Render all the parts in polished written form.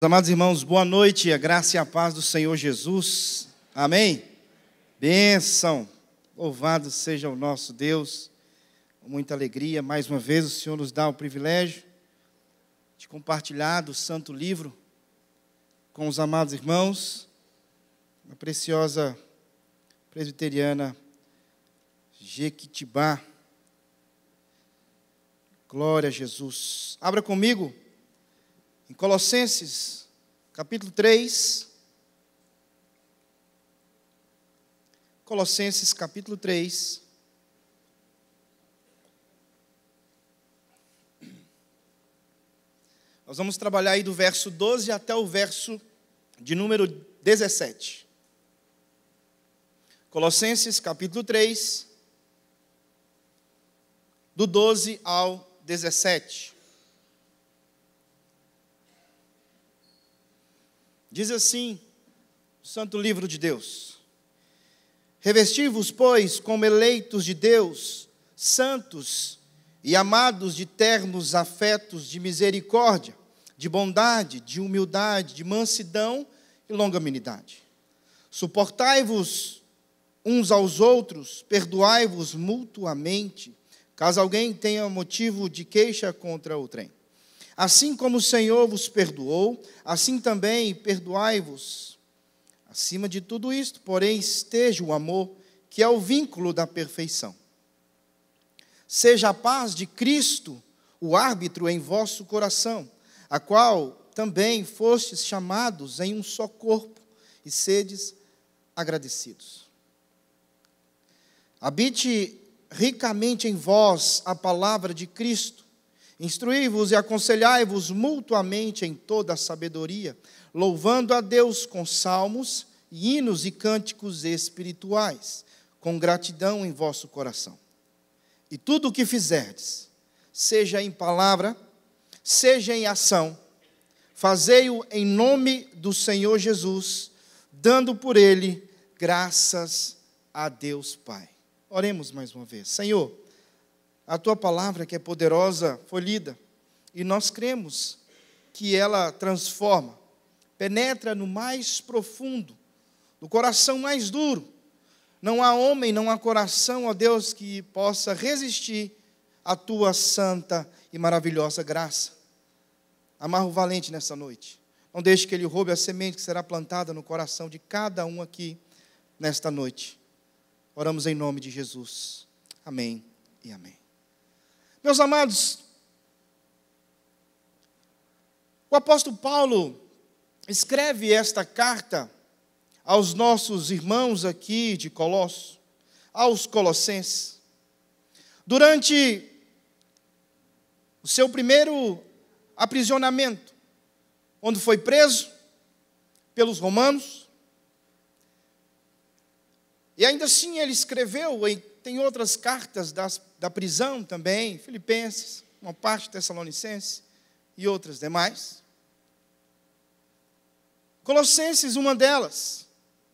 Amados irmãos, boa noite, a graça e a paz do Senhor Jesus, amém? Bênção, louvado seja o nosso Deus, com muita alegria, mais uma vez o Senhor nos dá o privilégio de compartilhar do Santo Livro com os amados irmãos, a preciosa presbiteriana Jequitibá, glória a Jesus. Abra comigo em Colossenses, capítulo 3. Colossenses, capítulo 3. Nós vamos trabalhar aí do verso 12 até o verso de número 17. Colossenses, capítulo 3, do 12 ao 17. Diz assim, o Santo Livro de Deus: Revesti-vos, pois, como eleitos de Deus, santos e amados de ternos afetos de misericórdia, de bondade, de humildade, de mansidão e longanimidade. Suportai-vos uns aos outros, perdoai-vos mutuamente, caso alguém tenha motivo de queixa contra outrem. Assim como o Senhor vos perdoou, assim também perdoai-vos. Acima de tudo isto, porém, esteja o amor, que é o vínculo da perfeição. Seja a paz de Cristo o árbitro em vosso coração, a qual também fostes chamados em um só corpo, e sedes agradecidos. Habite ricamente em vós a palavra de Cristo, instruí-vos e aconselhai-vos mutuamente em toda a sabedoria, louvando a Deus com salmos, hinos e cânticos espirituais, com gratidão em vosso coração. E tudo o que fizerdes, seja em palavra, seja em ação, fazei-o em nome do Senhor Jesus, dando por ele graças a Deus Pai. Oremos mais uma vez. Senhor, a Tua palavra, que é poderosa, foi lida, e nós cremos que ela transforma, penetra no mais profundo, no coração mais duro. Não há homem, não há coração, ó Deus, que possa resistir à Tua santa e maravilhosa graça. Amarra o valente nessa noite. Não deixe que ele roube a semente que será plantada no coração de cada um aqui nesta noite. Oramos em nome de Jesus. Amém e amém. Meus amados, o apóstolo Paulo escreve esta carta aos nossos irmãos aqui de Colossos, aos colossenses, durante o seu primeiro aprisionamento, onde foi preso pelos romanos, e ainda assim ele escreveu, tem outras cartas da prisão também, Filipenses, uma parte de Tessalonicenses e outras demais. Colossenses, uma delas,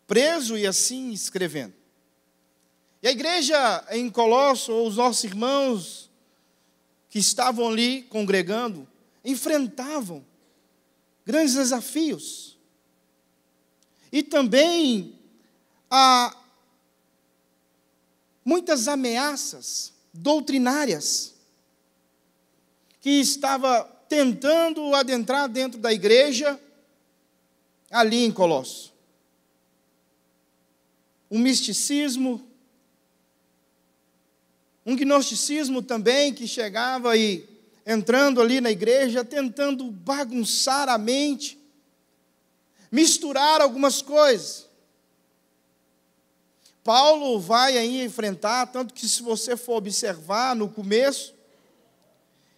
preso e assim escrevendo. E a igreja em Colosso, ou os nossos irmãos que estavam ali congregando, enfrentavam grandes desafios. E também muitas ameaças doutrinárias que estava tentando adentrar dentro da igreja ali em Colosso. Um misticismo, um gnosticismo também que chegava e entrando ali na igreja, tentando bagunçar a mente, misturar algumas coisas. Paulo vai aí enfrentar, tanto que se você for observar no começo,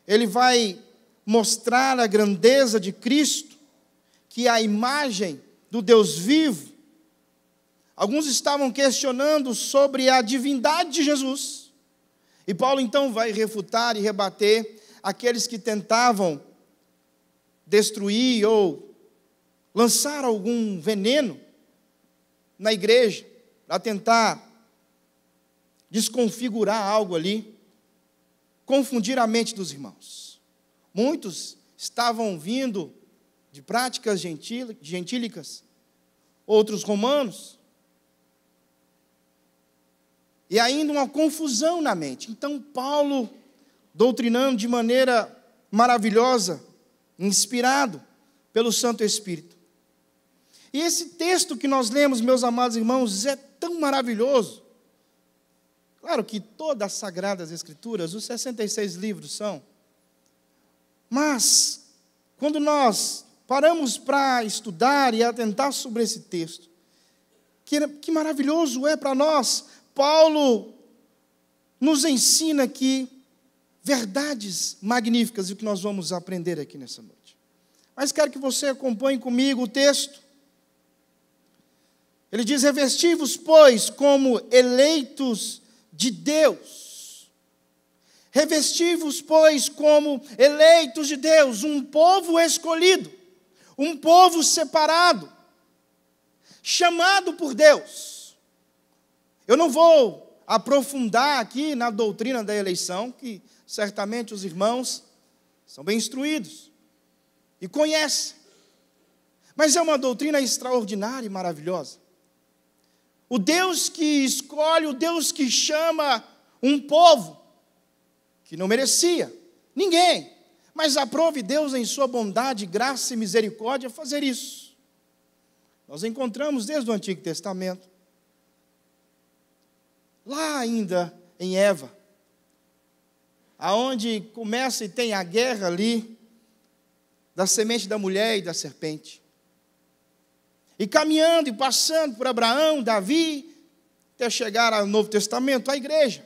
ele vai mostrar a grandeza de Cristo, que é a imagem do Deus vivo. Alguns estavam questionando sobre a divindade de Jesus. E Paulo então vai refutar e rebater aqueles que tentavam destruir ou lançar algum veneno na igreja, para tentar desconfigurar algo ali, confundir a mente dos irmãos. Muitos estavam vindo de práticas gentílicas, outros romanos, e ainda uma confusão na mente. Então, Paulo, doutrinando de maneira maravilhosa, inspirado pelo Santo Espírito. E esse texto que nós lemos, meus amados irmãos, é tão maravilhoso. Claro que todas as Sagradas Escrituras, os 66 livros são, mas quando nós paramos para estudar e atentar sobre esse texto, que maravilhoso é para nós. Paulo nos ensina aqui verdades magníficas, e o que nós vamos aprender aqui nessa noite. Mas quero que você acompanhe comigo o texto. Ele diz: revesti-vos, pois, como eleitos de Deus. Revesti-vos, pois, como eleitos de Deus, um povo escolhido, um povo separado, chamado por Deus. Eu não vou aprofundar aqui na doutrina da eleição, que certamente os irmãos são bem instruídos e conhecem, mas é uma doutrina extraordinária e maravilhosa. O Deus que escolhe, o Deus que chama um povo que não merecia, ninguém, mas aprove Deus em sua bondade, graça e misericórdia fazer isso. Nós encontramos desde o Antigo Testamento, lá ainda em Eva, aonde começa e tem a guerra ali da semente da mulher e da serpente. E caminhando e passando por Abraão, Davi, até chegar ao Novo Testamento, a igreja.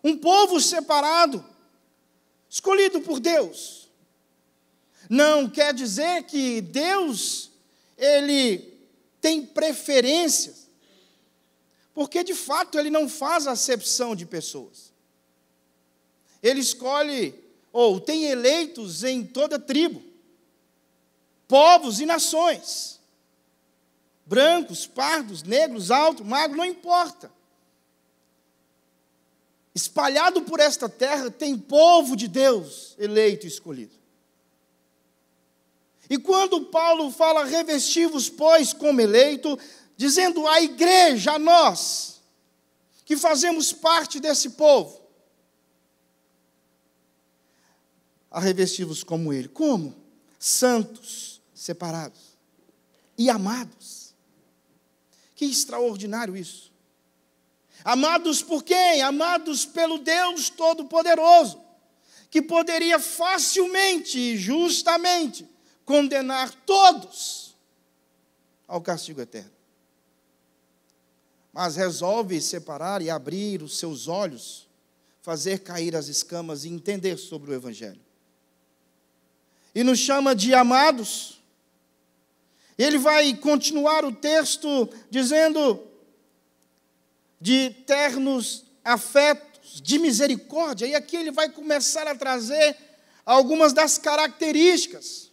Um povo separado, escolhido por Deus. Não quer dizer que Deus, Ele tem preferências, porque de fato Ele não faz acepção de pessoas. Ele escolhe, ou tem eleitos em toda tribo, povos e nações, brancos, pardos, negros, altos, magros, não importa. Espalhado por esta terra tem povo de Deus eleito e escolhido. E quando Paulo fala revesti-vos, pois, como eleito, dizendo à igreja, a nós, que fazemos parte desse povo, a revesti-vos como ele. Como? Santos, separados e amados. Que extraordinário isso. Amados por quem? Amados pelo Deus Todo-Poderoso, que poderia facilmente e justamente condenar todos ao castigo eterno. Mas resolve separar e abrir os seus olhos, fazer cair as escamas e entender sobre o Evangelho. E nos chama de amados. Ele vai continuar o texto dizendo de ternos afetos, de misericórdia. E aqui ele vai começar a trazer algumas das características.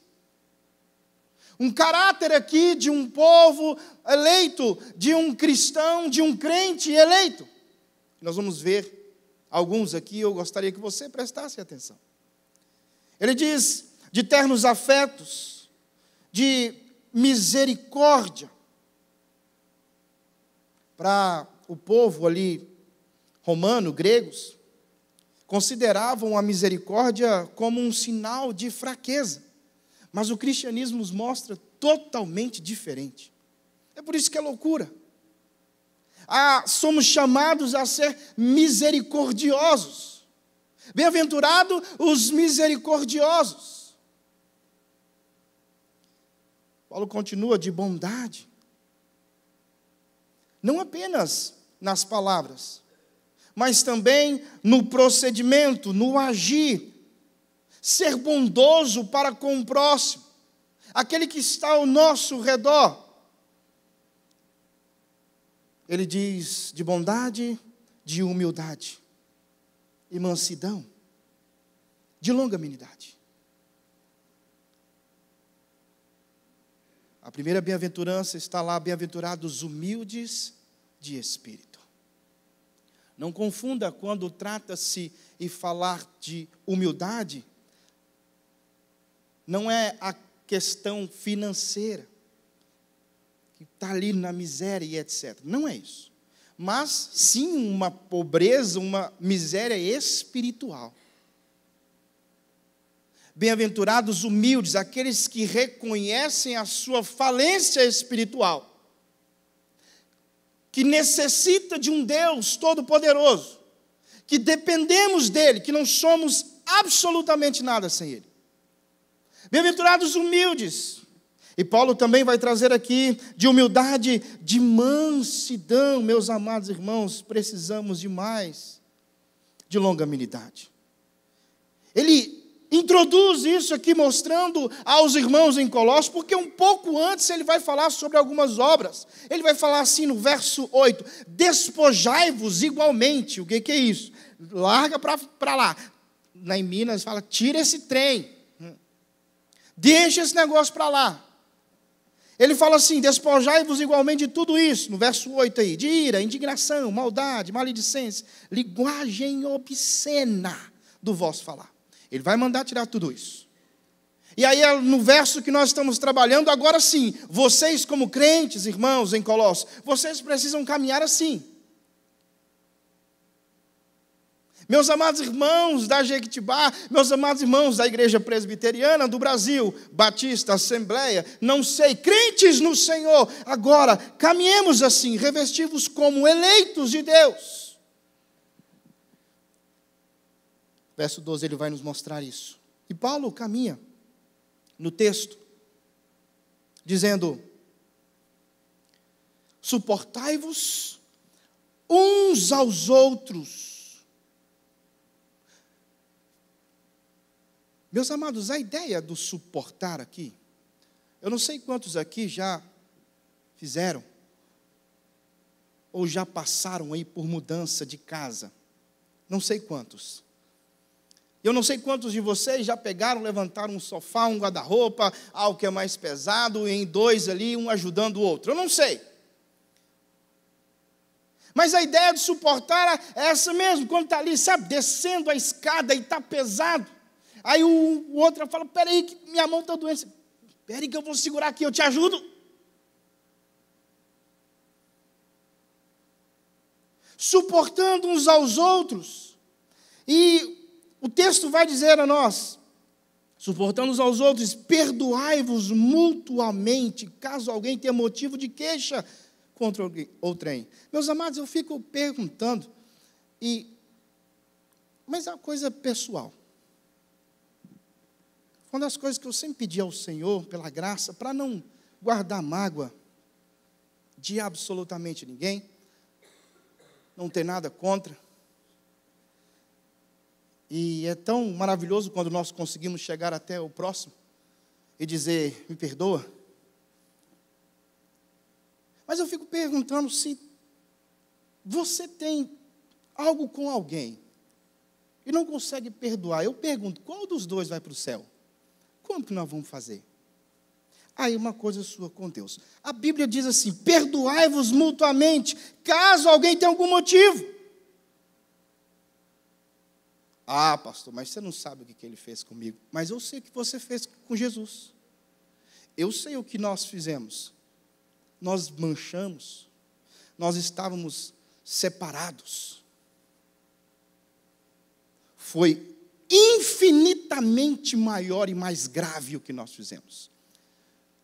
Um caráter aqui de um povo eleito, de um cristão, de um crente eleito. Nós vamos ver alguns aqui, eu gostaria que você prestasse atenção. Ele diz de ternos afetos, de misericórdia. Para o povo ali, romano, gregos, consideravam a misericórdia como um sinal de fraqueza. Mas o cristianismo nos mostra totalmente diferente. É por isso que é loucura. Somos chamados a ser misericordiosos. Bem-aventurados os misericordiosos. Paulo continua de bondade. Não apenas nas palavras, mas também no procedimento, no agir. Ser bondoso para com o próximo, aquele que está ao nosso redor. Ele diz de bondade, de humildade, e mansidão, de longanimidade. A primeira bem-aventurança está lá, bem-aventurados humildes de espírito. Não confunda quando trata-se e falar de humildade, não é questão financeira, que está ali na miséria e etc. Não é isso. Mas, sim, uma pobreza, uma miséria espiritual. Bem-aventurados humildes, aqueles que reconhecem a sua falência espiritual, que necessita de um Deus todo-poderoso, que dependemos dele, que não somos absolutamente nada sem ele. Bem-aventurados humildes. E Paulo também vai trazer aqui de humildade, de mansidão. Meus amados irmãos, precisamos de mais de longanimidade. Ele introduz isso aqui mostrando aos irmãos em Colossos, porque um pouco antes ele vai falar sobre algumas obras. Ele vai falar assim no verso 8, despojai-vos igualmente. O que é isso? Larga para lá. Lá em Minas fala, tira esse trem. Deixa esse negócio para lá. Ele fala assim, despojai-vos igualmente de tudo isso, no verso 8 aí, de ira, indignação, maldade, maledicência, linguagem obscena do vosso falar. Ele vai mandar tirar tudo isso. E aí, no verso que nós estamos trabalhando, agora sim, vocês como crentes, irmãos em Colossos, vocês precisam caminhar assim. Meus amados irmãos da Jequitibá, meus amados irmãos da Igreja Presbiteriana do Brasil, Batista, Assembleia, não sei, crentes no Senhor, agora, caminhemos assim, revestivos como eleitos de Deus. Verso 12, ele vai nos mostrar isso. E Paulo caminha no texto, dizendo, suportai-vos uns aos outros. Meus amados, a ideia do suportar aqui, eu não sei quantos aqui já fizeram, ou já passaram aí por mudança de casa. Não sei quantos. Eu não sei quantos de vocês já pegaram, levantaram um sofá, um guarda-roupa, algo que é mais pesado, em dois ali, um ajudando o outro. Eu não sei. Mas a ideia de suportar é essa mesmo, quando está ali, sabe, descendo a escada e está pesado. Aí o outro fala, peraí, que minha mão está doendo. Peraí que eu vou segurar aqui, eu te ajudo. Suportando uns aos outros. E o texto vai dizer a nós, suportando uns aos outros, perdoai-vos mutuamente, caso alguém tenha motivo de queixa contra outrem. Meus amados, eu fico perguntando, mas é uma coisa pessoal. Uma das coisas que eu sempre pedi ao Senhor, pela graça, para não guardar mágoa de absolutamente ninguém, não ter nada contra. E é tão maravilhoso quando nós conseguimos chegar até o próximo e dizer, me perdoa. Mas eu fico perguntando se você tem algo com alguém e não consegue perdoar. Eu pergunto, qual dos dois vai para o céu? Como que nós vamos fazer? Aí uma coisa sua com Deus. A Bíblia diz assim, perdoai-vos mutuamente, caso alguém tenha algum motivo. Ah, pastor, mas você não sabe o que ele fez comigo. Mas eu sei o que você fez com Jesus. Eu sei o que nós fizemos. Nós manchamos. Nós estávamos separados. Foi infinitamente maior e mais grave o que nós fizemos.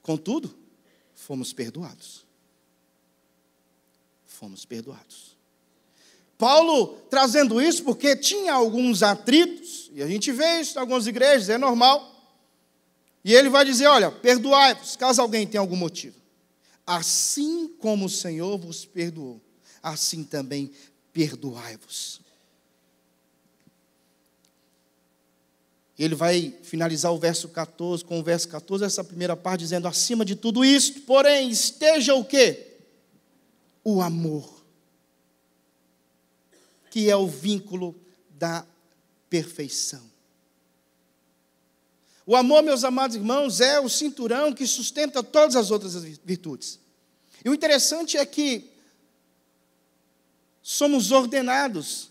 Contudo, fomos perdoados. Fomos perdoados. Paulo trazendo isso porque tinha alguns atritos, e a gente vê isso em algumas igrejas, é normal. E ele vai dizer, olha, perdoai-vos, caso alguém tenha algum motivo. Assim como o Senhor vos perdoou, assim também perdoai-vos. Ele vai finalizar o verso 14, com o verso 14, essa primeira parte, dizendo, acima de tudo isto, porém, esteja o quê? O amor. Que é o vínculo da perfeição. O amor, meus amados irmãos, é o cinturão que sustenta todas as outras virtudes. E o interessante é que somos ordenados,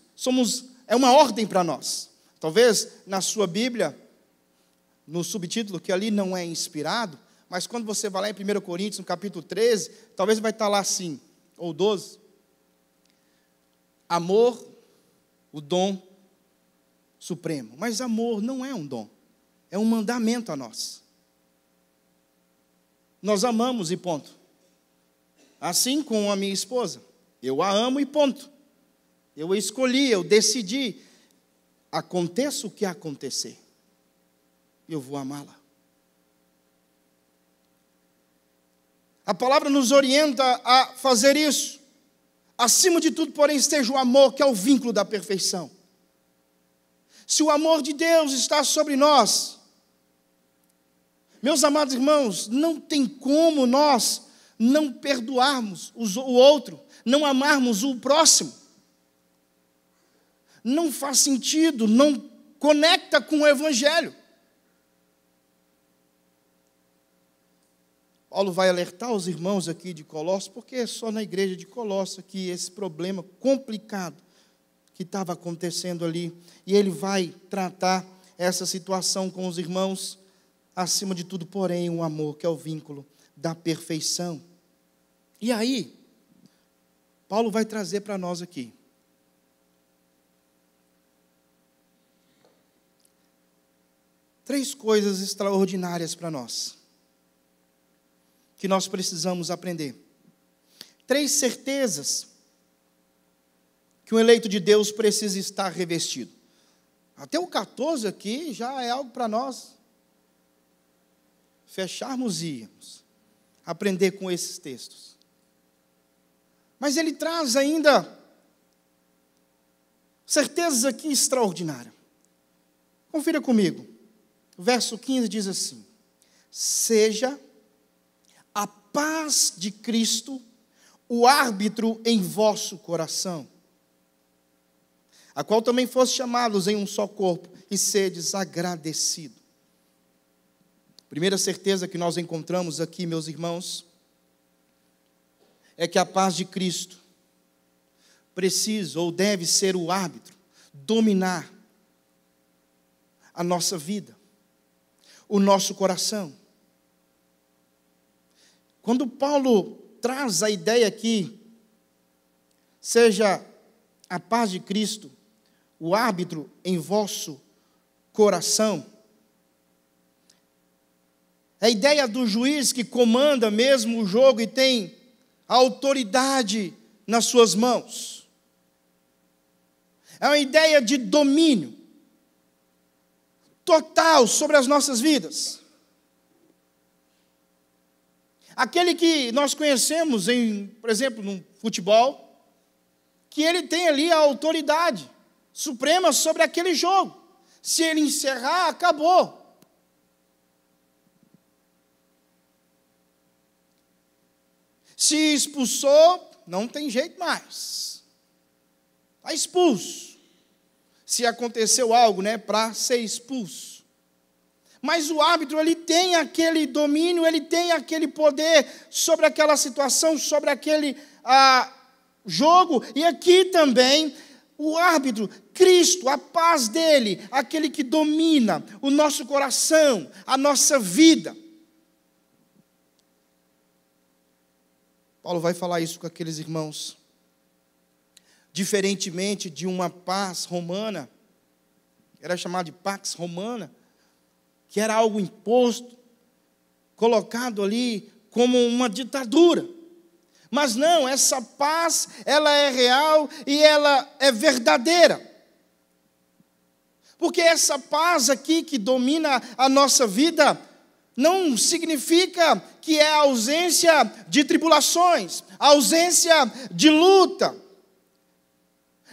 é uma ordem para nós. Talvez na sua Bíblia, no subtítulo, que ali não é inspirado, mas quando você vai lá em 1 Coríntios, no capítulo 13, talvez vai estar lá assim, ou 12. Amor, o dom supremo. Mas amor não é um dom, é um mandamento a nós. Nós amamos e ponto. Assim com a minha esposa. Eu a amo e ponto. Eu escolhi, eu decidi. Aconteça o que acontecer, eu vou amá-la. A palavra nos orienta a fazer isso. Acima de tudo, porém, esteja o amor, que é o vínculo da perfeição. Se o amor de Deus está sobre nós, meus amados irmãos, não tem como nós não perdoarmos o outro, não amarmos o próximo. Não faz sentido, não conecta com o Evangelho. Paulo vai alertar os irmãos aqui de Colossos, porque é só na igreja de Colossos que esse problema complicado que estava acontecendo ali, e ele vai tratar essa situação com os irmãos, acima de tudo, porém, o amor, que é o vínculo da perfeição. E aí, Paulo vai trazer para nós aqui 3 coisas extraordinárias para nós, que nós precisamos aprender. 3 certezas que um eleito de Deus precisa estar revestido. Até o 14 aqui já é algo para nós fecharmos e irmos aprender com esses textos. Mas ele traz ainda certezas aqui extraordinárias. Confira comigo. O verso 15 diz assim: seja a paz de Cristo o árbitro em vosso coração, a qual também foste chamados em um só corpo, e sedes agradecido. Primeira certeza que nós encontramos aqui, meus irmãos, é que a paz de Cristo precisa ou deve ser o árbitro, dominar a nossa vida, o nosso coração. Quando Paulo traz a ideia aqui, seja a paz de Cristo o árbitro em vosso coração, é a ideia do juiz que comanda mesmo o jogo e tem a autoridade nas suas mãos. É uma ideia de domínio total sobre as nossas vidas. Aquele que nós conhecemos, por exemplo, no futebol, que ele tem ali a autoridade suprema sobre aquele jogo. Se ele encerrar, acabou. Se expulsou, não tem jeito mais. Está expulso. Se aconteceu algo, para ser expulso. Mas o árbitro, ele tem aquele domínio, ele tem aquele poder sobre aquela situação, sobre aquele jogo. E aqui também, o árbitro, Cristo, a paz dele, aquele que domina o nosso coração, a nossa vida. Paulo vai falar isso com aqueles irmãos. Diferentemente de uma paz romana, era chamada de Pax Romana, que era algo imposto, colocado ali como uma ditadura. Mas não, essa paz, ela é real e ela é verdadeira. Porque essa paz aqui que domina a nossa vida, não significa que é a ausência de tribulações, a ausência de luta.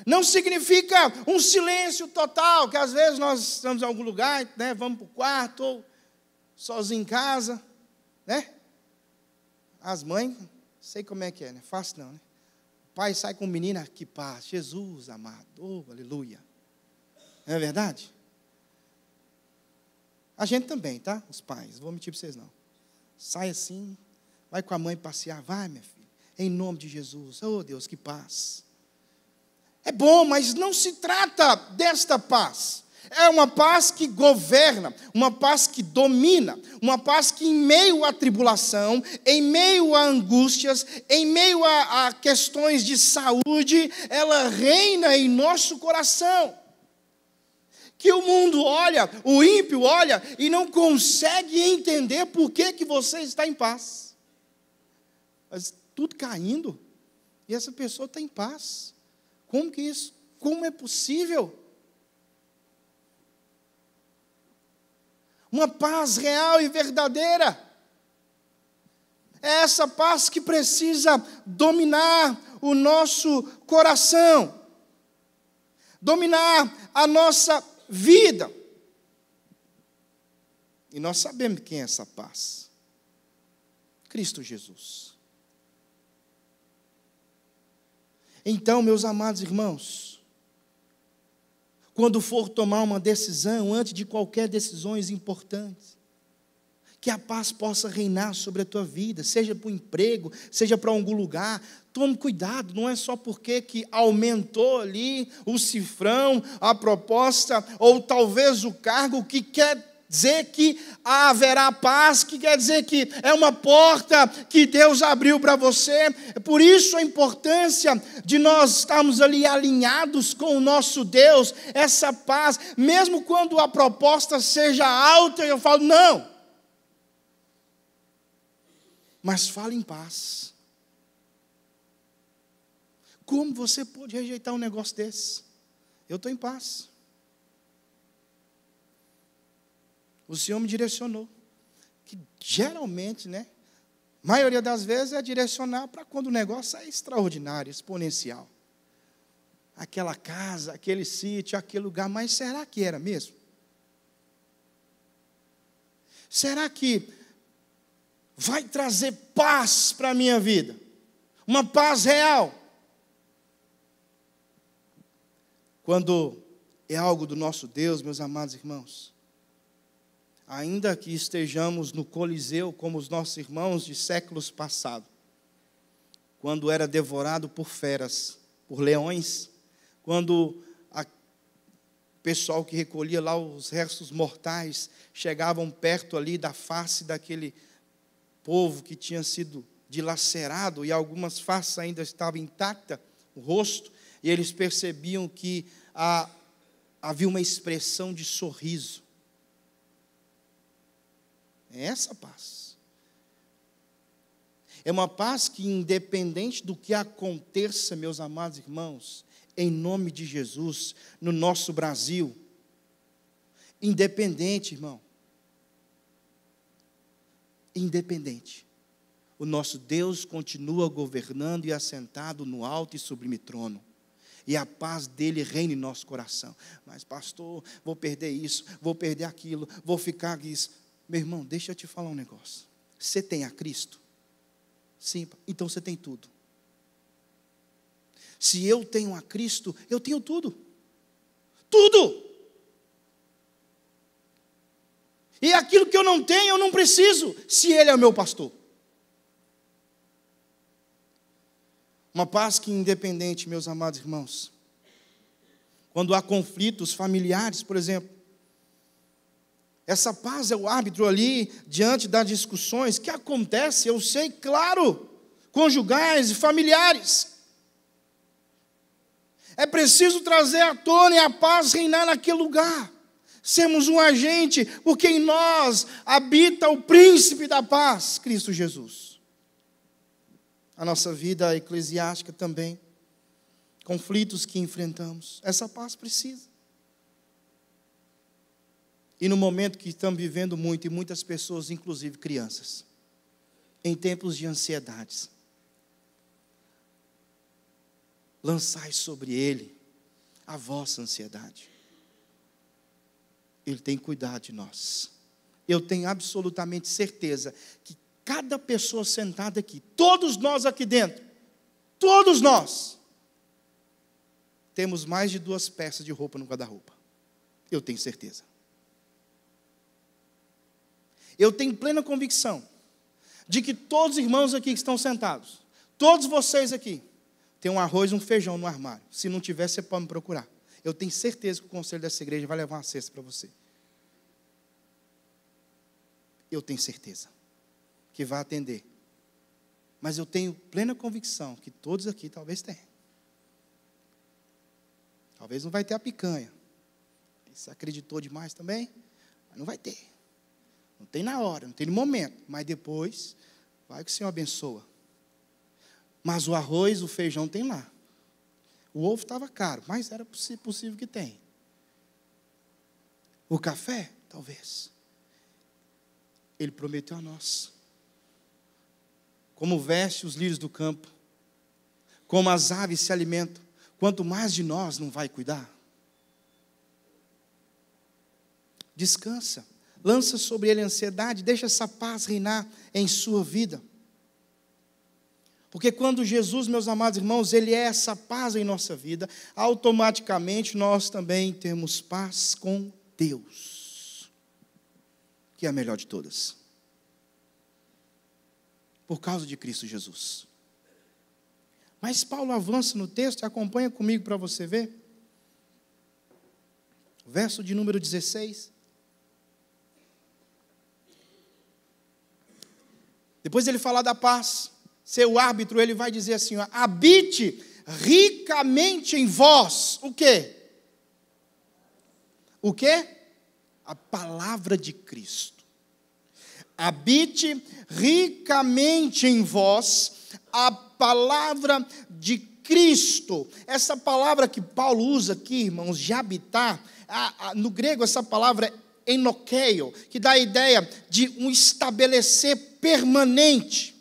Não significa um silêncio total, que às vezes nós estamos em algum lugar, vamos para o quarto, ou sozinho em casa, As mães, sei como é que é, fácil não, O pai sai com o menino, que paz, Jesus amado, aleluia. Não é verdade? A gente também, tá? Os pais, não vou mentir para vocês não. Sai assim, vai com a mãe passear, vai minha filha, em nome de Jesus, oh Deus, que paz. É bom, mas não se trata desta paz. É uma paz que governa, uma paz que domina, uma paz que em meio à tribulação, em meio a angústias, em meio a questões de saúde, ela reina em nosso coração. Que o mundo olha, o ímpio olha e não consegue entender por que você está em paz. Mas tudo caindo e essa pessoa está em paz. Como que isso? Como é possível? Uma paz real e verdadeira. É essa paz que precisa dominar o nosso coração, dominar a nossa vida. E nós sabemos quem é essa paz. Cristo Jesus. Então, meus amados irmãos, quando for tomar uma decisão, antes de qualquer decisões importantes, que a paz possa reinar sobre a tua vida, seja para o emprego, seja para algum lugar. Tome cuidado, não é só porque que aumentou ali o cifrão, a proposta, ou talvez o cargo, que quer dizer que haverá paz, que quer dizer que é uma porta que Deus abriu para você. Por isso a importância de nós estarmos ali alinhados com o nosso Deus, essa paz, mesmo quando a proposta seja alta, eu falo, não. Mas fala em paz. Como você pode rejeitar um negócio desse? Eu estou em paz. O Senhor me direcionou. Que geralmente, maioria das vezes é direcionar para quando o negócio é extraordinário, exponencial. Aquela casa, aquele sítio, aquele lugar, mas será que era mesmo? Será que vai trazer paz para a minha vida? Uma paz real. Quando é algo do nosso Deus, meus amados irmãos, ainda que estejamos no Coliseu, como os nossos irmãos de séculos passados, quando era devorado por feras, por leões, quando o pessoal que recolhia lá os restos mortais, chegavam perto ali da face daquele povo que tinha sido dilacerado, e algumas faces ainda estavam intactas, o rosto, e eles percebiam que havia uma expressão de sorriso. É essa paz. É uma paz que, independente do que aconteça, meus amados irmãos, em nome de Jesus, no nosso Brasil, independente, irmão, independente, o nosso Deus continua governando e assentado no alto e sublime trono. E a paz dele reina em nosso coração. Mas pastor, vou perder isso, vou perder aquilo, vou ficar isso. Meu irmão, deixa eu te falar um negócio. Você tem a Cristo? Sim, então você tem tudo. Se eu tenho a Cristo, eu tenho tudo. Tudo! E aquilo que eu não tenho, eu não preciso, se Ele é o meu pastor. Uma paz que independente, meus amados irmãos, quando há conflitos familiares, por exemplo, essa paz é o árbitro ali, diante das discussões que acontecem, eu sei, claro, conjugais e familiares. É preciso trazer à tona e a paz reinar naquele lugar. Sermos um agente, porque em nós habita o príncipe da paz, Cristo Jesus. A nossa vida eclesiástica também, conflitos que enfrentamos, essa paz precisa. E no momento que estamos vivendo muito, e muitas pessoas, inclusive crianças, em tempos de ansiedades, lançai sobre Ele a vossa ansiedade. Ele tem cuidado de nós. Eu tenho absolutamente certeza que cada pessoa sentada aqui, todos nós aqui dentro, todos nós, temos mais de 2 peças de roupa no guarda-roupa. Eu tenho certeza. Eu tenho plena convicção de que todos os irmãos aqui que estão sentados, todos vocês aqui, têm um arroz e um feijão no armário. Se não tiver, você pode me procurar. eu tenho certeza que o conselho dessa igreja vai levar uma cesta para você. Eu tenho certeza que vai atender. Mas eu tenho plena convicção que todos aqui talvez tenham. Talvez não vai ter a picanha. Você acreditou demais também? Mas não vai ter. Não tem na hora, não tem no momento. Mas depois, vai que o Senhor abençoa. Mas o arroz, o feijão tem lá. O ovo estava caro, mas era possível que tenha. O café, talvez. Ele prometeu a nós. Como veste os lírios do campo, como as aves se alimentam, quanto mais de nós não vai cuidar? Descansa, lança sobre ele a ansiedade, deixa essa paz reinar em sua vida. Porque quando Jesus, meus amados irmãos, Ele é essa paz em nossa vida, automaticamente nós também temos paz com Deus, que é a melhor de todas. Por causa de Cristo Jesus. Mas Paulo avança no texto e acompanha comigo para você ver. Verso de número 16. Depois ele falar da paz, ser o árbitro, ele vai dizer assim, ó, habite ricamente em vós. O quê? O quê? A palavra de Cristo. Habite ricamente em vós a palavra de Cristo. Essa palavra que Paulo usa aqui, irmãos, de habitar, no grego essa palavra é enokeio, que dá a ideia de um estabelecer permanente.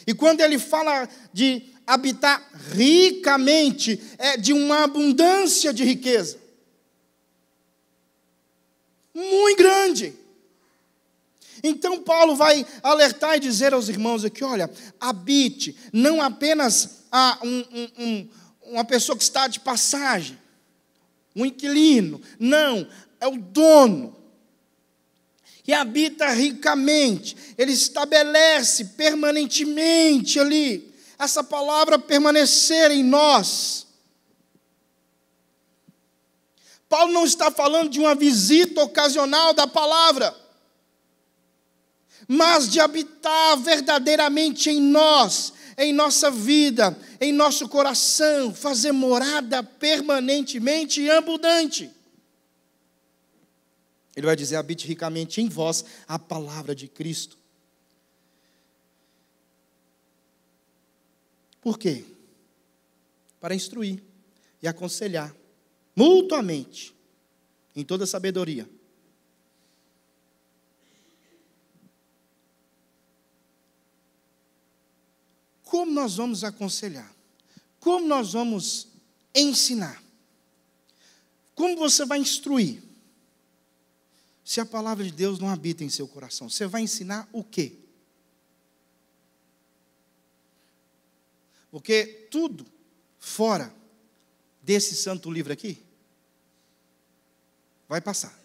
E quando ele fala de habitar ricamente, é de uma abundância de riqueza. Muito grande. Então Paulo vai alertar e dizer aos irmãos aqui, olha, habite, não apenas uma pessoa que está de passagem, um inquilino, não, é o dono, que habita ricamente, ele estabelece permanentemente ali, essa palavra permanecer em nós. Paulo não está falando de uma visita ocasional da palavra, mas de habitar verdadeiramente em nós, em nossa vida, em nosso coração, fazer morada permanentemente e abundante. Ele vai dizer, habite ricamente em vós a palavra de Cristo. Por quê? Para instruir e aconselhar mutuamente, em toda sabedoria. Como nós vamos aconselhar? Como nós vamos ensinar? Como você vai instruir? Se a palavra de Deus não habita em seu coração, você vai ensinar o quê? Porque tudo fora desse santo livro aqui vai passar.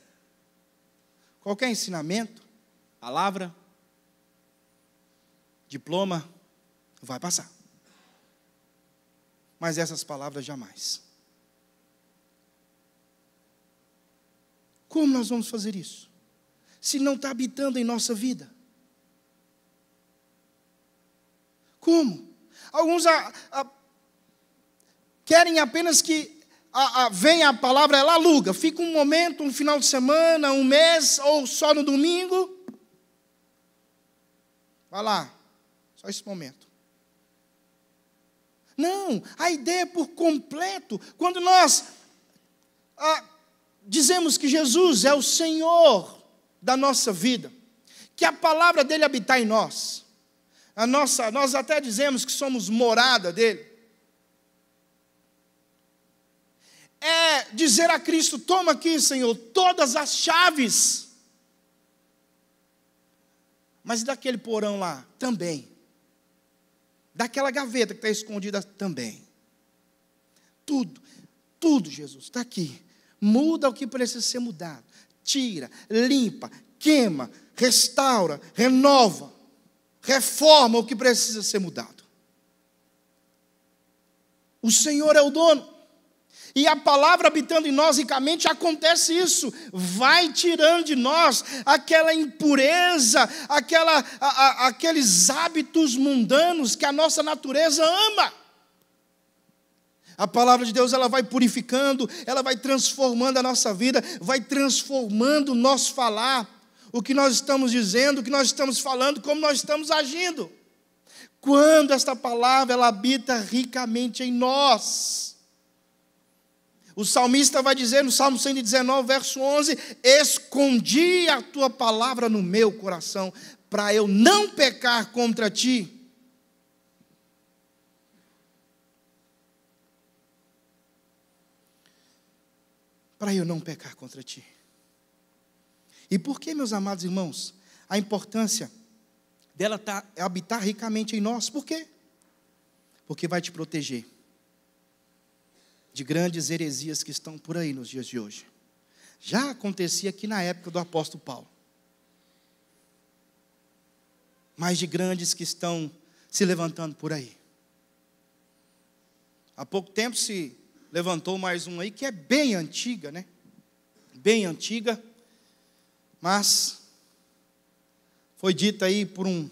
Qualquer ensinamento, palavra, diploma, vai passar. Mas essas palavras jamais. Como nós vamos fazer isso? Se não está habitando em nossa vida. Como? Alguns querem apenas que venha a palavra, ela aluga, fica um momento, um final de semana, um mês, ou só no domingo. Vai lá, só esse momento. Não, a ideia é por completo. Quando nós dizemos que Jesus é o Senhor da nossa vida, que a palavra dele habitar em nós, nós até dizemos que somos morada dele, é dizer a Cristo, toma aqui, Senhor, todas as chaves. Mas daquele porão lá, também. Daquela gaveta que está escondida, também. Tudo, Jesus, está aqui. Muda o que precisa ser mudado. Tira, limpa, queima, restaura, renova, reforma o que precisa ser mudado. O Senhor é o dono. E a palavra habitando em nós ricamente, acontece isso. Vai tirando de nós aquela impureza, aqueles hábitos mundanos que a nossa natureza ama. A palavra de Deus, ela vai purificando, ela vai transformando a nossa vida, vai transformando o nosso falar, o que nós estamos dizendo, o que nós estamos falando, como nós estamos agindo. Quando esta palavra, ela habita ricamente em nós. O salmista vai dizer no Salmo 119, verso 11, escondi a tua palavra no meu coração, para eu não pecar contra ti. Para eu não pecar contra ti. E por que, meus amados irmãos, a importância dela habitar ricamente em nós? Por quê? Porque vai te proteger de grandes heresias que estão por aí nos dias de hoje. Já acontecia aqui na época do apóstolo Paulo. Mas de grandes que estão se levantando por aí. Há pouco tempo se levantou mais um aí, que é bem antiga, né? Bem antiga, mas foi dito aí por um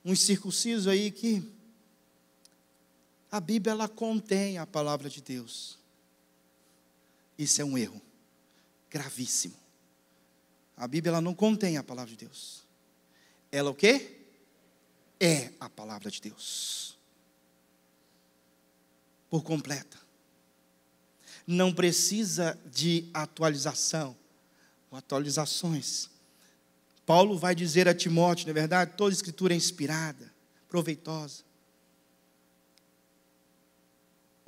incircunciso aí que a Bíblia, ela contém a palavra de Deus. Isso é um erro gravíssimo. A Bíblia, ela não contém a palavra de Deus. Ela o quê? É a palavra de Deus. Por completa. Não precisa de atualização ou atualizações. Paulo vai dizer a Timóteo, não é verdade? Toda escritura é inspirada, proveitosa,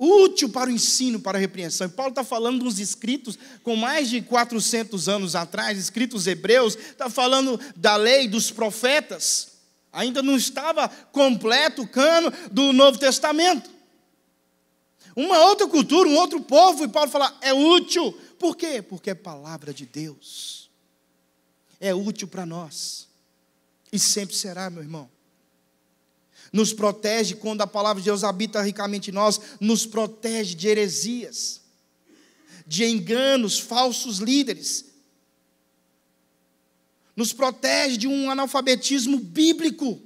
útil para o ensino, para a repreensão. E Paulo está falando de uns escritos com mais de 400 anos atrás, escritos hebreus, está falando da lei dos profetas. Ainda não estava completo o cano do Novo Testamento. Uma outra cultura, um outro povo, e Paulo fala, é útil. Por quê? Porque é palavra de Deus. É útil para nós. E sempre será, meu irmão. Nos protege quando a palavra de Deus habita ricamente em nós, nos protege de heresias, de enganos, falsos líderes. Nos protege de um analfabetismo bíblico.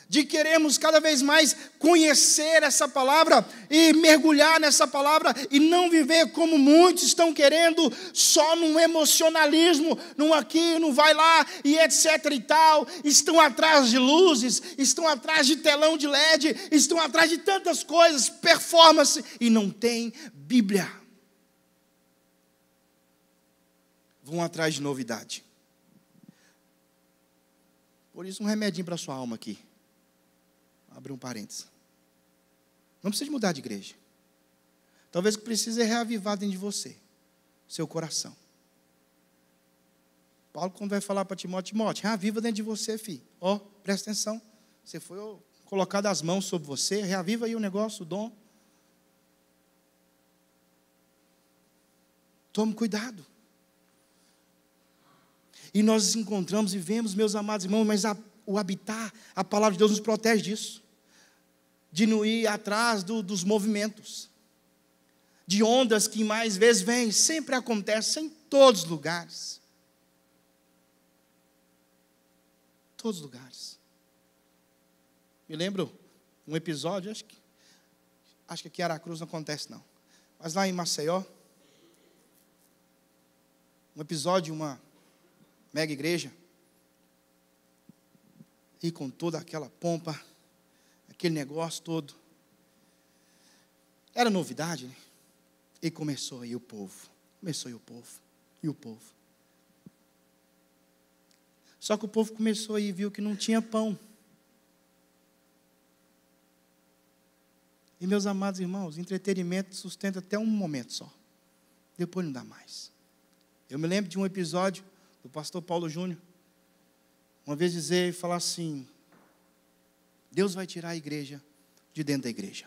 De queremos cada vez mais conhecer essa palavra e mergulhar nessa palavra e não viver como muitos estão querendo, só num emocionalismo, num aqui, num vai lá e etc e tal. Estão atrás de luzes, estão atrás de telão de LED, estão atrás de tantas coisas, performance, e não tem Bíblia. Vão atrás de novidade. Por isso, um remedinho para a sua alma aqui. Abre um parênteses. Não precisa de mudar de igreja. Talvez o que precise é reavivar dentro de você, seu coração. Paulo, quando vai falar para Timóteo, reaviva dentro de você, filho. Ó, presta atenção. Você foi colocado as mãos sobre você, reaviva aí o negócio, o dom. Tome cuidado. E nós encontramos e vemos, meus amados irmãos, mas o habitar, a palavra de Deus nos protege disso. De não ir atrás dos movimentos, de ondas que mais vezes vêm, sempre acontecem em todos os lugares. Todos os lugares. Me lembro um episódio, acho que aqui em Aracruz não acontece não, mas lá em Maceió, um episódio, uma mega igreja, e com toda aquela pompa, aquele negócio todo. Era novidade, né? E começou aí o povo. E o povo. Só que o povo começou aí e viu que não tinha pão. E meus amados irmãos, entretenimento sustenta até um momento só. Depois não dá mais. Eu me lembro de um episódio do pastor Paulo Júnior, uma vez dizer e falar assim, Deus vai tirar a igreja de dentro da igreja.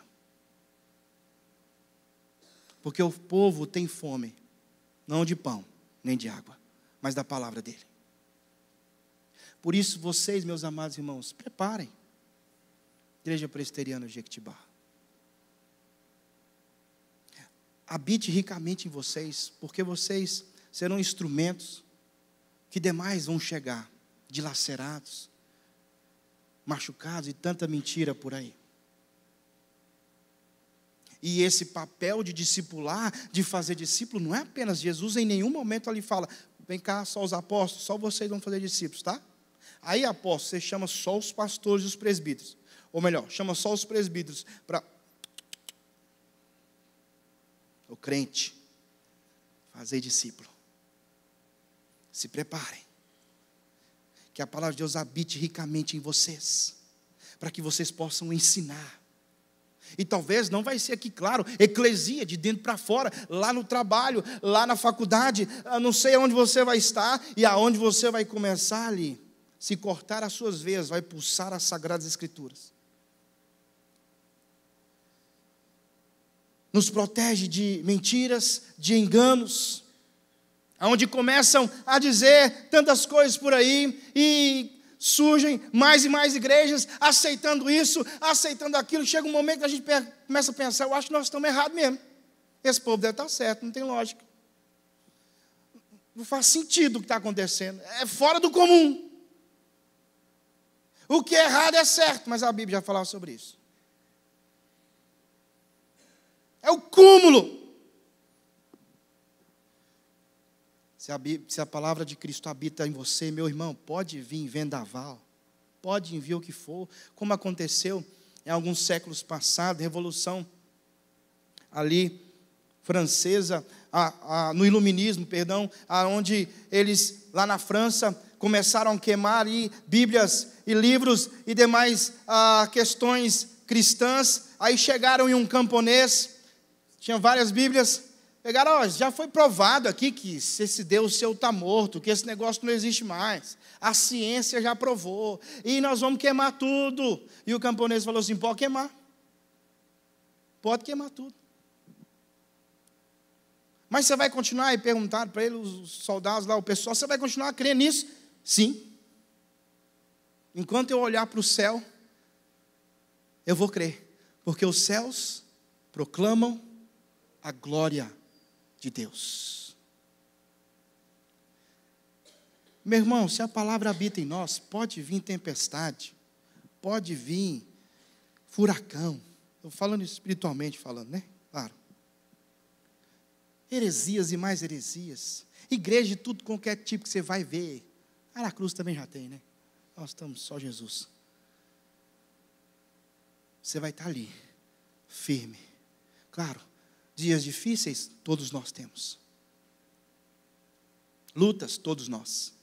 Porque o povo tem fome, não de pão, nem de água, mas da palavra dele. Por isso vocês, meus amados irmãos, preparem. Igreja Presbiteriana de Jequitibá. Habite ricamente em vocês, porque vocês serão instrumentos que demais vão chegar, dilacerados, machucados e tanta mentira por aí. E esse papel de discipular, de fazer discípulo, não é apenas Jesus, em nenhum momento ele fala, vem cá, só os apóstolos, só vocês vão fazer discípulos, tá? Aí, apóstolo, você chama só os pastores e os presbíteros. Ou melhor, chama só os presbíteros para o crente fazer discípulo. Se preparem, que a palavra de Deus habite ricamente em vocês, para que vocês possam ensinar. E talvez não vai ser aqui, claro, eclesia, de dentro para fora, lá no trabalho, lá na faculdade, não sei aonde você vai estar e aonde você vai começar ali. Se cortar as suas veias, vai pulsar as Sagradas Escrituras. Nos protege de mentiras, de enganos, onde começam a dizer tantas coisas por aí, e surgem mais e mais igrejas aceitando isso, aceitando aquilo. Chega um momento que a gente começa a pensar, eu acho que nós estamos errados mesmo. Esse povo deve estar certo, não tem lógica. Não faz sentido o que está acontecendo, é fora do comum. O que é errado é certo, mas a Bíblia já falava sobre isso. É o cúmulo. Se a palavra de Cristo habita em você, meu irmão, pode vir vendaval, pode vir o que for, como aconteceu em alguns séculos passados, revolução ali francesa, no iluminismo, onde eles, lá na França, começaram a queimar ali Bíblias e livros e demais questões cristãs. Aí chegaram em um camponês, tinha várias Bíblias, pegaram, já foi provado aqui que esse Deus seu está morto, que esse negócio não existe mais, a ciência já provou, e nós vamos queimar tudo. E o camponês falou assim, pode queimar tudo. Mas você vai continuar? E perguntaram para ele, os soldados lá, o pessoal, você vai continuar a crer nisso? Sim. Enquanto eu olhar para o céu, eu vou crer, porque os céus proclamam a glória de Deus. Meu irmão, se a palavra habita em nós, pode vir tempestade, pode vir furacão. Estou falando espiritualmente, né? Claro. Heresias e mais heresias. Igreja de tudo, qualquer tipo que você vai ver. Aracruz também já tem, né? Nós estamos só Jesus. Você vai estar ali, firme. Claro, dias difíceis, todos nós temos. Lutas, todos nós.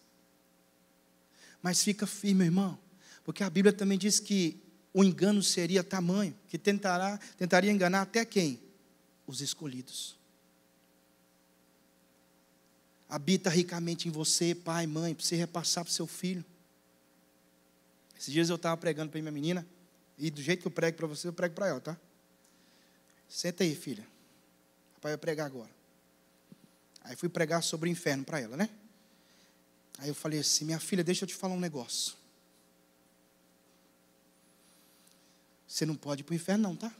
Mas fica firme, irmão, porque a Bíblia também diz que o engano seria tamanho, que tentaria enganar até quem? Os escolhidos. Habita ricamente em você, pai, mãe, para você repassar para o seu filho. Esses dias eu estava pregando para minha menina, e do jeito que eu prego para você, eu prego para ela, tá? Senta aí, filha. Papai vai pregar agora. Aí fui pregar sobre o inferno para ela, né? Aí eu falei assim, minha filha, deixa eu te falar um negócio. Você não pode ir para o inferno não, tá?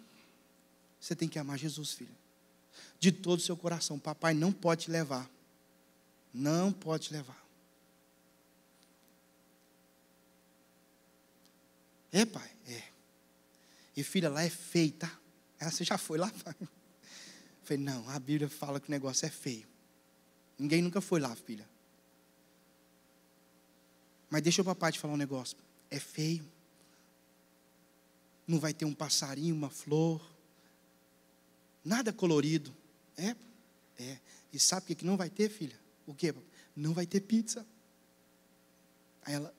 Você tem que amar Jesus, filha. De todo o seu coração. Papai não pode te levar. Não pode te levar. É, pai? É. E filha, lá é feio, tá? Você já foi lá? Eu falei, não, a Bíblia fala que o negócio é feio. Ninguém nunca foi lá, filha. Mas deixa o papai te falar um negócio. É feio. Não vai ter um passarinho, uma flor. Nada colorido. É. E sabe o que não vai ter, filha? O quê? Não vai ter pizza. Aí ela,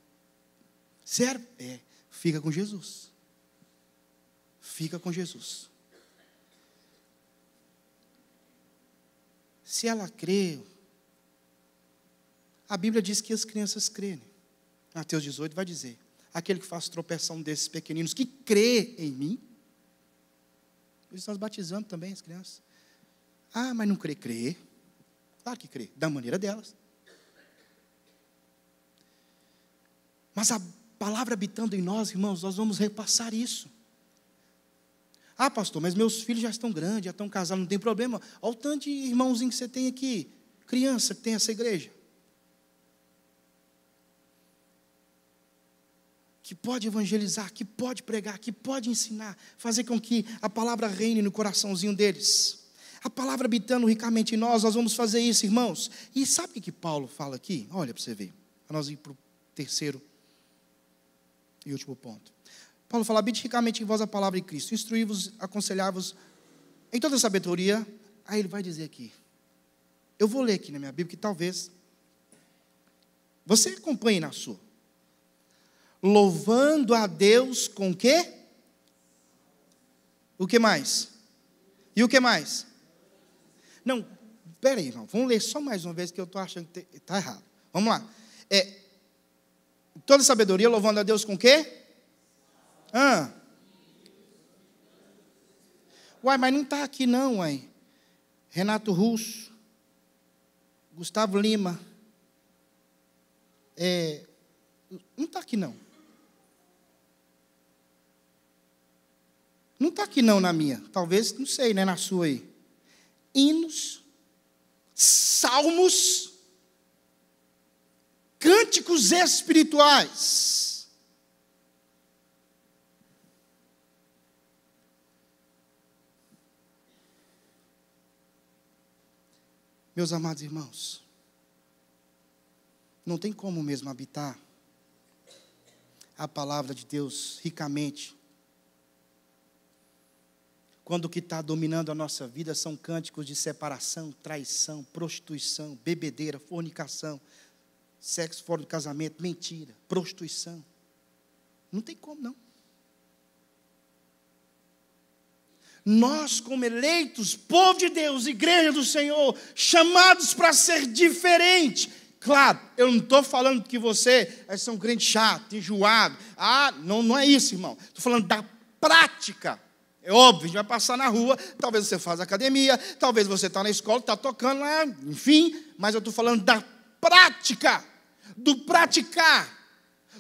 sério? É. Fica com Jesus. Fica com Jesus. Se ela crê, a Bíblia diz que as crianças creem. Mateus 18 vai dizer, aquele que faz tropeção desses pequeninos, que crê em mim. Por isso nós batizamos também as crianças. Ah, mas não crê? Crê. Claro que crê, da maneira delas. Mas a palavra habitando em nós, irmãos, nós vamos repassar isso. Ah, pastor, mas meus filhos já estão grandes, já estão casados, não tem problema. Olha o tanto de irmãozinho que você tem aqui, criança que tem essa igreja. Que pode evangelizar, que pode pregar, que pode ensinar, fazer com que a palavra reine no coraçãozinho deles. A palavra habitando ricamente em nós vamos fazer isso, irmãos. E sabe o que Paulo fala aqui? Olha para você ver, para nós ir para o terceiro e último ponto. Paulo fala, habite ricamente em vós a palavra de Cristo, instruí-vos, aconselhar-vos em toda sabedoria. Aí ele vai dizer aqui, eu vou ler aqui na minha Bíblia, que talvez você acompanhe na sua. Louvando a Deus com o quê? O que mais? E o que mais? Não, espera aí, irmão, vamos ler só mais uma vez, que eu estou achando que está errado. Vamos lá. Toda sabedoria, louvando a Deus com o quê? Uai, mas não está aqui não, uai. Renato Russo, Gustavo Lima, não está aqui não. Não está aqui não na minha, talvez, não sei, né, na sua aí. Hinos, salmos, cânticos espirituais. Meus amados irmãos, não tem como mesmo habitar a palavra de Deus ricamente, quando o que está dominando a nossa vida são cânticos de separação, traição, prostituição, bebedeira, fornicação, sexo fora do casamento, mentira, prostituição. Não tem como não. Nós, como eleitos, povo de Deus, igreja do Senhor, chamados para ser diferente. Claro, eu não estou falando que você é um crente chato, enjoado. Não é isso, irmão. Estou falando da prática. É óbvio, a gente vai passar na rua, talvez você faça academia, talvez você está na escola, está tocando lá, enfim. Mas eu estou falando da prática, do praticar,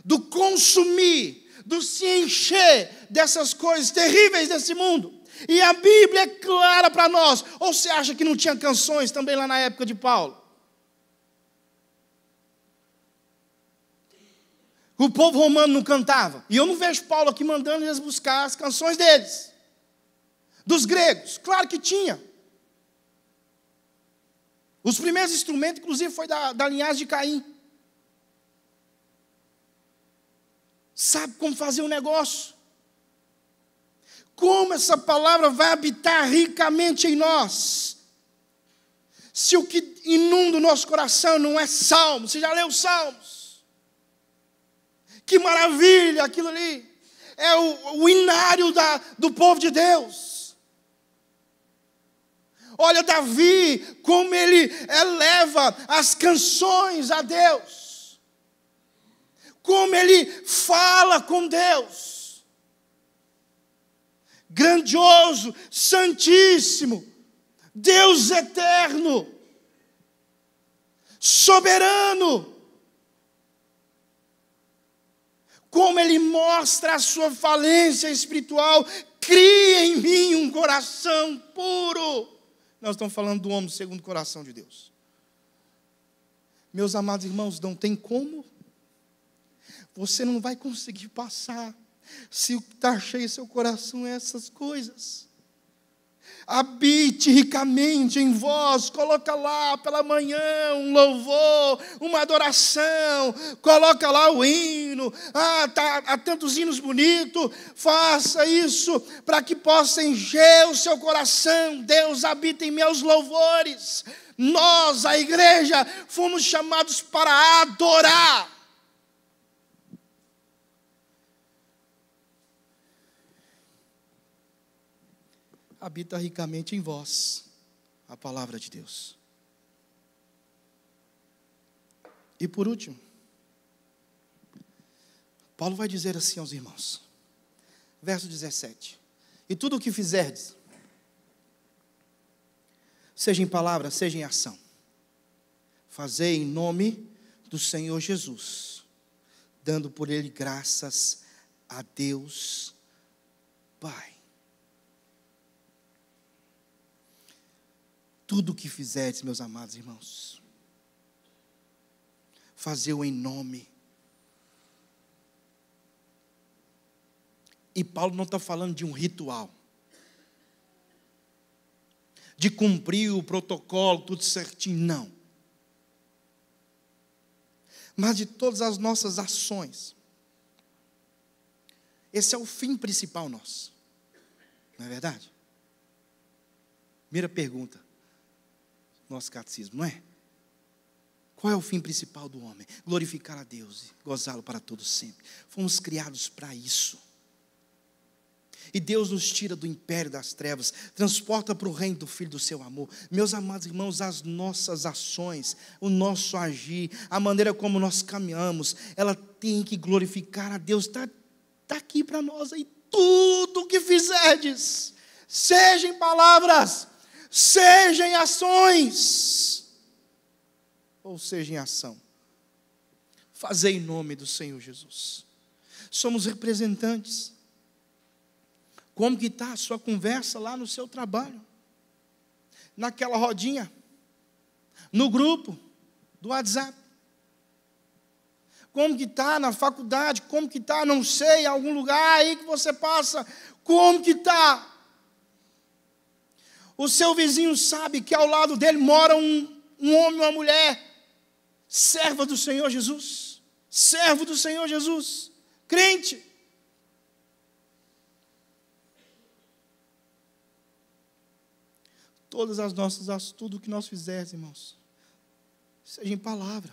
do consumir, do se encher dessas coisas terríveis desse mundo. E a Bíblia é clara para nós. Ou você acha que não tinha canções também lá na época de Paulo? O povo romano não cantava. E eu não vejo Paulo aqui mandando eles buscar as canções deles. Dos gregos. Claro que tinha. Os primeiros instrumentos, inclusive, foi da linhagem de Caim. Sabe como fazer o negócio? Como essa palavra vai habitar ricamente em nós? Se o que inunda o nosso coração não é salmo, você já leu Salmos? Que maravilha aquilo ali! É o inário do povo de Deus. Olha Davi, como ele eleva as canções a Deus. Como ele fala com Deus. Grandioso, santíssimo, Deus eterno, soberano. Como ele mostra a sua falência espiritual, cria em mim um coração puro. Nós estamos falando do homem segundo o coração de Deus. Meus amados irmãos, não tem como. Você não vai conseguir passar se o que está cheio em seu coração é essas coisas. Habite ricamente em vós, coloca lá pela manhã um louvor, uma adoração, coloca lá o hino, há tantos hinos bonitos, faça isso para que possa encher o seu coração. Deus habita em meus louvores. Nós, a igreja, fomos chamados para adorar. Habita ricamente em vós a palavra de Deus. E por último, Paulo vai dizer assim aos irmãos, verso 17: e tudo o que fizerdes, seja em palavra, seja em ação, fazei em nome do Senhor Jesus, dando por ele graças a Deus Pai. Tudo o que fizerdes, meus amados irmãos, fazei-o em nome. E Paulo não está falando de um ritual, de cumprir o protocolo, tudo certinho, não. Mas de todas as nossas ações. Esse é o fim principal nosso. Não é verdade? Primeira pergunta, nosso catecismo, não é? Qual é o fim principal do homem? Glorificar a Deus e gozá-lo para todo sempre. Fomos criados para isso. E Deus nos tira do império das trevas, transporta para o reino do Filho do seu amor. Meus amados irmãos, as nossas ações, o nosso agir, a maneira como nós caminhamos, ela tem que glorificar a Deus. Está aqui para nós aí, tudo o que fizerdes, seja em palavras, seja em ações, ou seja em ação, fazei em nome do Senhor Jesus. Somos representantes. Como que está a sua conversa lá no seu trabalho? Naquela rodinha? No grupo do WhatsApp? Como que está na faculdade? Como que está, não sei, em algum lugar aí que você passa? Como que está? O seu vizinho sabe que ao lado dele mora um homem, uma mulher, serva do Senhor Jesus, servo do Senhor Jesus, crente. Todas as nossas ações, tudo o que nós fizermos, irmãos, seja em palavra,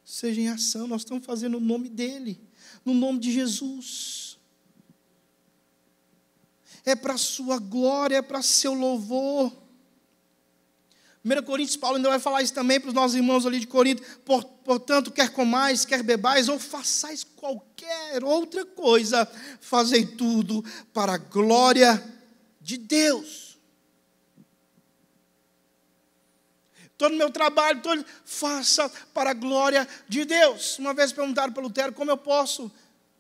seja em ação, nós estamos fazendo no nome dEle, no nome de Jesus. É para a sua glória, é para seu louvor. 1 Coríntios, Paulo ainda vai falar isso também para os nossos irmãos ali de Corinto. Portanto, quer comais, quer bebais, ou façais qualquer outra coisa, fazei tudo para a glória de Deus. Estou no meu trabalho, faça para a glória de Deus. Uma vez perguntaram para Lutero, como eu posso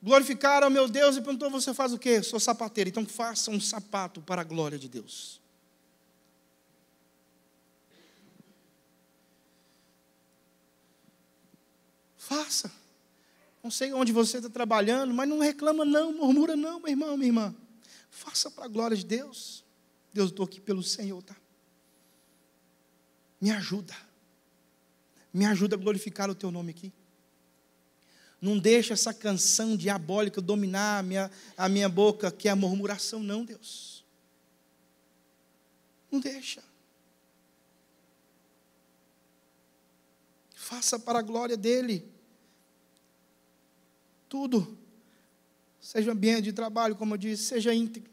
glorificar ao meu Deus? E perguntou, você faz o quê? Sou sapateiro, então faça um sapato para a glória de Deus. Faça. Não sei onde você está trabalhando, mas não reclama não, murmura não, meu irmão, minha irmã. Faça para a glória de Deus. Deus, estou aqui pelo Senhor, tá? Me ajuda a glorificar o teu nome aqui. Não deixa essa canção diabólica dominar a minha boca, que é a murmuração, não, Deus. Não deixa. Faça para a glória dEle. Tudo. Seja ambiente de trabalho, como eu disse, seja íntegro.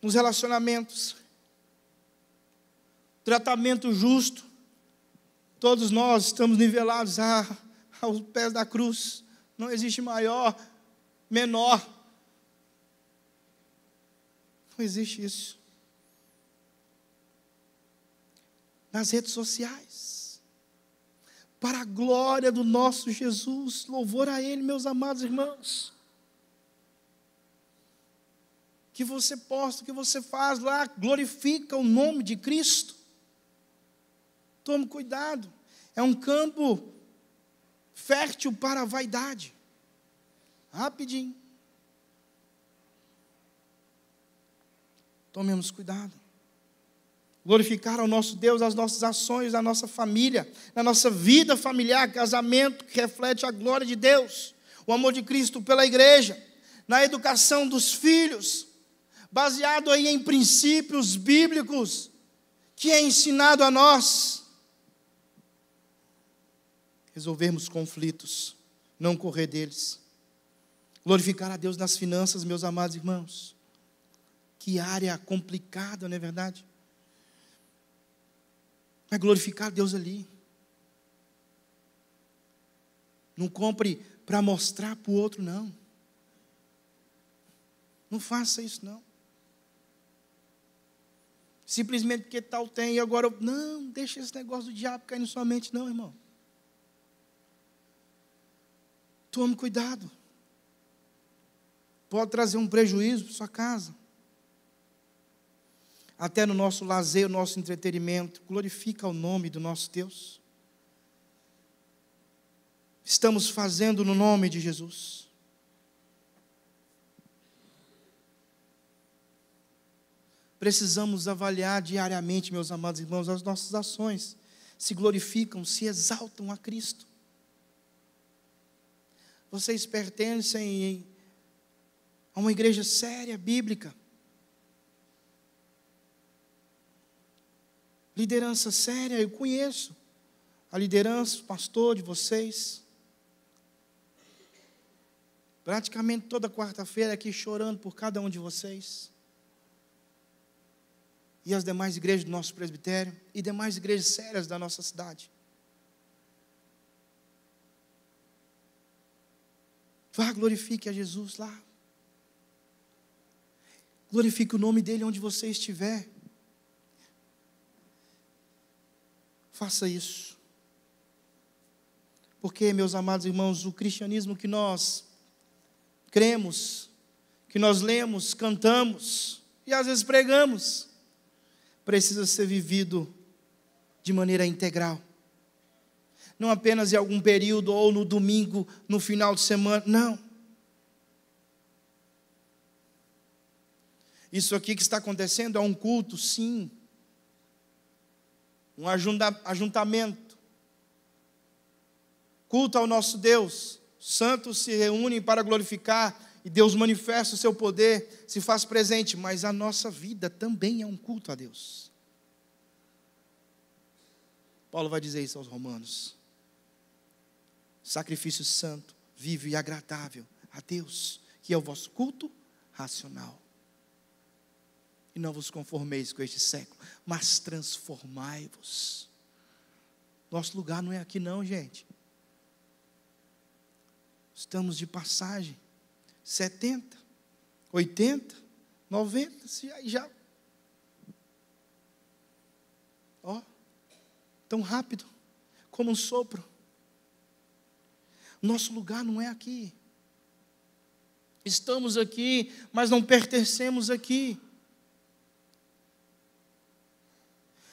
Nos relacionamentos. Tratamento justo. Todos nós estamos nivelados aos pés da cruz. Não existe maior, menor. Não existe isso. Nas redes sociais. Para a glória do nosso Jesus. Louvor a Ele, meus amados irmãos. Que você posta, o que você faz lá, glorifica o nome de Cristo. Tome cuidado, é um campo fértil para a vaidade. Rapidinho. Tomemos cuidado. Glorificar ao nosso Deus, as nossas ações, a nossa família, na nossa vida familiar, casamento que reflete a glória de Deus, o amor de Cristo pela igreja, na educação dos filhos, baseado aí em princípios bíblicos, que é ensinado a nós. Resolvermos conflitos, não correr deles. Glorificar a Deus nas finanças, meus amados irmãos. Que área complicada, não é verdade? Mas glorificar a Deus ali. Não compre para mostrar para o outro, não. Não faça isso, não. Simplesmente porque tal tem e agora... Não, deixa esse negócio do diabo cair na sua mente, não, irmão. Tome cuidado. Pode trazer um prejuízo para sua casa. até no nosso lazer, no nosso entretenimento. Glorifica o nome do nosso Deus. Estamos fazendo no nome de Jesus. Precisamos avaliar diariamente, meus amados irmãos, as nossas ações se glorificam, se exaltam a Cristo. Vocês pertencem a uma igreja séria, bíblica. Liderança séria, eu conheço a liderança, o pastor de vocês. Praticamente toda quarta-feira aqui chorando por cada um de vocês. E as demais igrejas do nosso presbitério e demais igrejas sérias da nossa cidade. Vá, glorifique a Jesus lá. Glorifique o nome dele onde você estiver. Faça isso. Porque, meus amados irmãos, o cristianismo que nós cremos, que nós lemos, cantamos e às vezes pregamos, precisa ser vivido de maneira integral. Não apenas em algum período ou no domingo, no final de semana, não. Isso aqui que está acontecendo é um culto, sim. Um ajuntamento. Culto ao nosso Deus. Santos se reúnem para glorificar e Deus manifesta o seu poder, se faz presente, mas a nossa vida também é um culto a Deus. Paulo vai dizer isso aos Romanos. Sacrifício santo, vivo e agradável a Deus, que é o vosso culto racional. E não vos conformeis com este século, mas transformai-vos. Nosso lugar não é aqui não, gente. Estamos de passagem. 70, 80, 90, já. Ó, tão rápido, como um sopro. Nosso lugar não é aqui. Estamos aqui, mas não pertencemos aqui.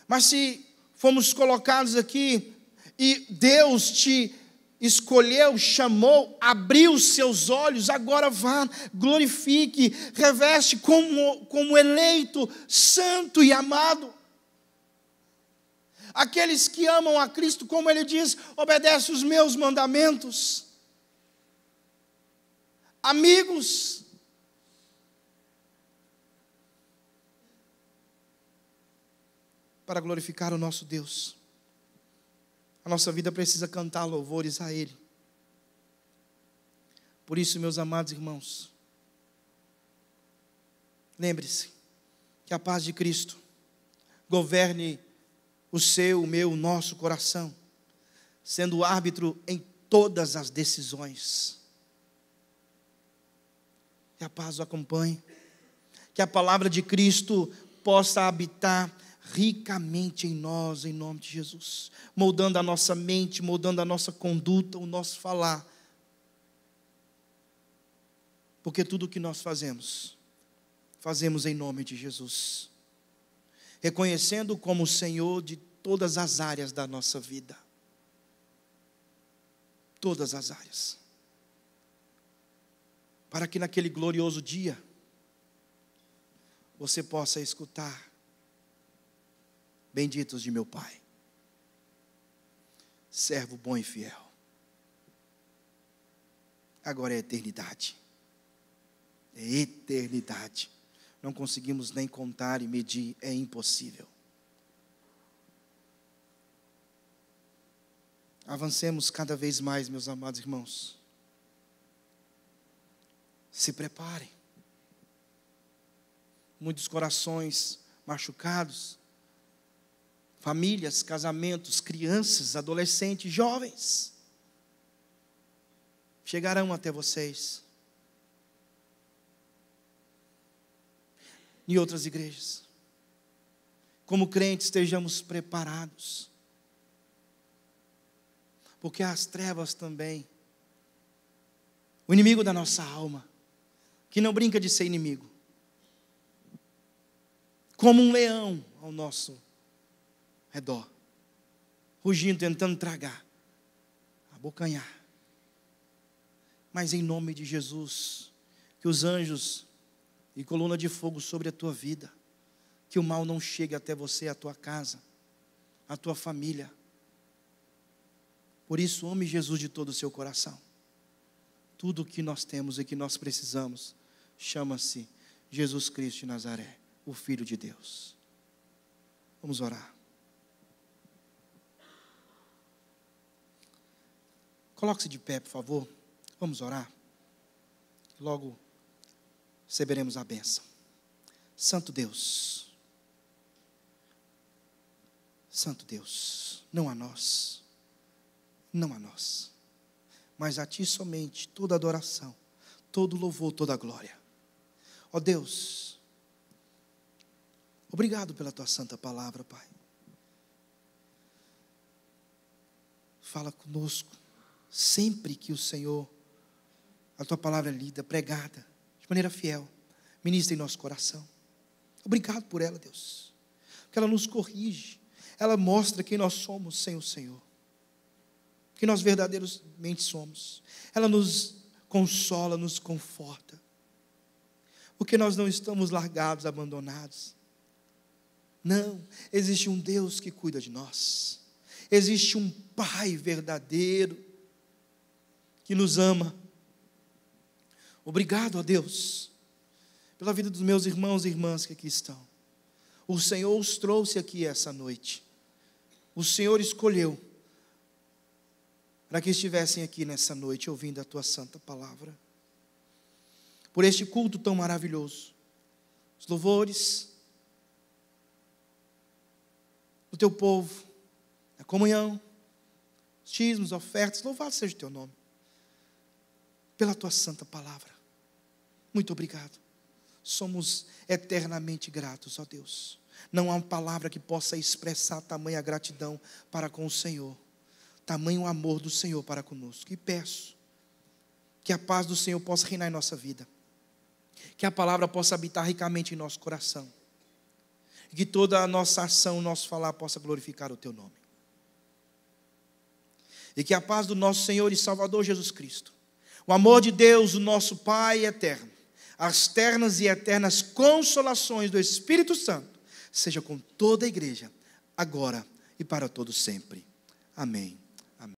Mas se fomos colocados aqui, e Deus te escolheu, chamou, abriu os seus olhos, agora vá, glorifique, reveste como eleito, santo e amado. Aqueles que amam a Cristo, como Ele diz, obedece os meus mandamentos. Amigos, para glorificar o nosso Deus, a nossa vida precisa cantar louvores a Ele. Por isso, meus amados irmãos, lembre-se que a paz de Cristo governe o seu, o meu, o nosso coração, sendo o árbitro em todas as decisões. Que a paz o acompanhe, que a palavra de Cristo possa habitar ricamente em nós, em nome de Jesus, moldando a nossa mente, moldando a nossa conduta, o nosso falar, porque tudo o que nós fazemos em nome de Jesus, reconhecendo como o Senhor de todas as áreas da nossa vida, todas as áreas, para que naquele glorioso dia, você possa escutar: benditos de meu Pai, servo bom e fiel. Agora é eternidade. É eternidade. Não conseguimos nem contar e medir, é impossível. Avancemos cada vez mais, meus amados irmãos. Se preparem. Muitos corações machucados, famílias, casamentos, crianças, adolescentes, jovens, chegarão até vocês. Em outras igrejas, como crentes, estejamos preparados, porque as trevas também, o inimigo da nossa alma, que não brinca de ser inimigo, como um leão ao nosso redor, rugindo, tentando tragar, abocanhar. Mas em nome de Jesus, que os anjos e coluna de fogo sobre a tua vida, que o mal não chegue até você, a tua casa, a tua família. Por isso, ame Jesus de todo o seu coração. Tudo o que nós temos e que nós precisamos chama-se Jesus Cristo de Nazaré, o Filho de Deus. Vamos orar. Coloque-se de pé, por favor. Vamos orar. Logo receberemos a bênção. Santo Deus, não a nós, mas a Ti somente toda adoração, todo louvor, toda glória. Ó Deus, obrigado pela Tua santa palavra, Pai. Fala conosco sempre que o Senhor, a Tua palavra é lida, pregada, de maneira fiel, ministra em nosso coração. Obrigado por ela, Deus, porque ela nos corrige, ela mostra quem nós somos sem o Senhor, que nós verdadeiramente somos. Ela nos consola, nos conforta, porque nós não estamos largados, abandonados. Não, existe um Deus que cuida de nós, existe um Pai verdadeiro que nos ama. Obrigado a Deus pela vida dos meus irmãos e irmãs que aqui estão. O Senhor os trouxe aqui essa noite. O Senhor escolheu para que estivessem aqui nessa noite ouvindo a Tua santa palavra. Por este culto tão maravilhoso, os louvores do Teu povo, a comunhão, os dízimos, ofertas, louvado seja o Teu nome, pela Tua santa palavra. Muito obrigado. Somos eternamente gratos, ó Deus. Não há uma palavra que possa expressar tamanha gratidão para com o Senhor, tamanho amor do Senhor para conosco. E peço que a paz do Senhor possa reinar em nossa vida, que a palavra possa habitar ricamente em nosso coração, e que toda a nossa ação, o nosso falar possa glorificar o Teu nome. E que a paz do nosso Senhor e Salvador Jesus Cristo, o amor de Deus, o nosso Pai eterno, as ternas e eternas consolações do Espírito Santo, seja com toda a igreja, agora e para todo sempre. Amém.